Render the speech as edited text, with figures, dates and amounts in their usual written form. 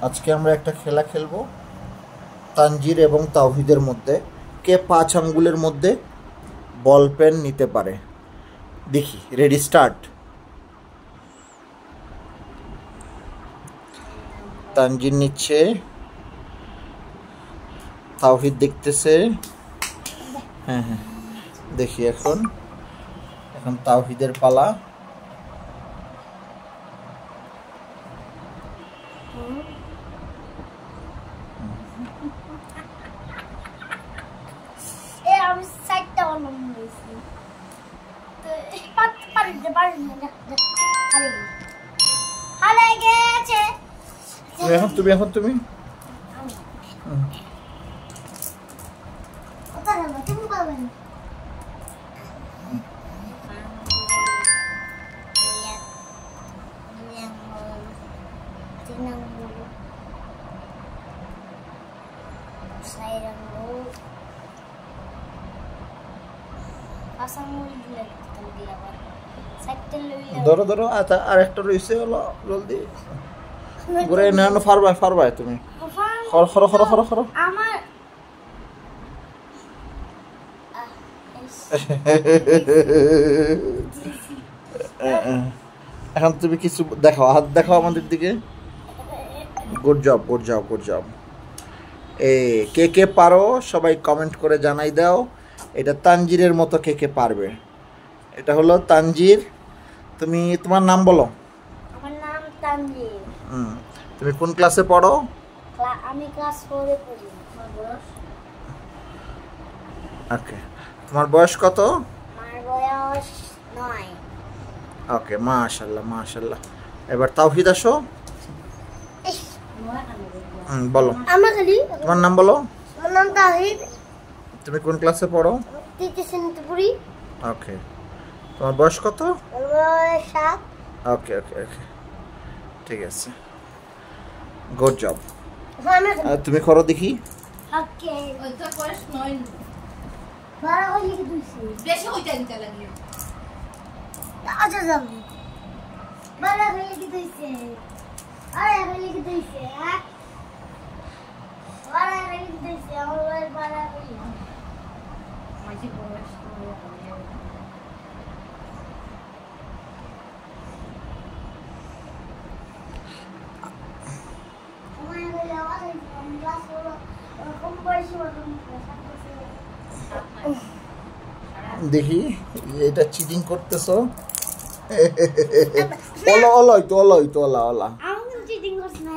আজকে আমরা একটা খেলা খেলবো তানজির এবং তাওহিদের মধ্যে, কে 5 আঙ্গুলের মধ্যে বল পেন নিতে পারে। দেখি, রেডি, স্টার্ট। তানজির নিচ্ছে, তাওহিদ দেখতেছে। হ্যাঁ হ্যাঁ, দেখি এখন তাওহিদের পালা। তুমি ধরো ধরো, আর একটা রয়েছে, হলো জলদি ঘুরে না, ফারবাই তুমি। খর খর খর খর আমার এখন তুমি কিছু দেখাও, হাত দেখাও আমাদের দিকে। Good job, good job, good job. কে কে পারো সবাই কমেন্ট করে জানাই দাও। এটা তানজিরের মতো কে কে পারবে। এটা হলো তানজির। তুমি তোমার নাম বলো। আমার নাম তানজির। তুমি কোন ক্লাসে পড়ো? আমি ক্লাস 4 এ পড়ি। আমার বয়স, ওকে, তোমার বয়স কত? আমার বয়স 9। ওকে, মাশাআল্লাহ মাশাআল্লাহ। এবার তাওহিদ আসো। বলো। তোমার নাম বলো। আমার নাম তাওহিদ। তুমি কোন ক্লাসে পড়ো? তৃতীয় শ্রেণীতে পড়ি। ওকে, তোমার বয়স কত? আমার বয়স 7। ওকে ওকে ওকে, ঠিক আছে, গুড জব। তুমি করো দেখি। ওকে, ওইটা বয়স 9। বারা হই লিখে দিছি। বেশি হইতা দিতে লাগে। আচ্ছা যাও। বারা হই লিখে দিছি। আরে হই লিখে দিছি। বারা হই লিখে দিছি। আমার বয়স বারা হই। মাঝি বয়স দেখি, এটা চিটিং করতেছো। ওলা ওলাই তো, ওলাই তো, ওলা ওলা। আমি চিটিং করছ না,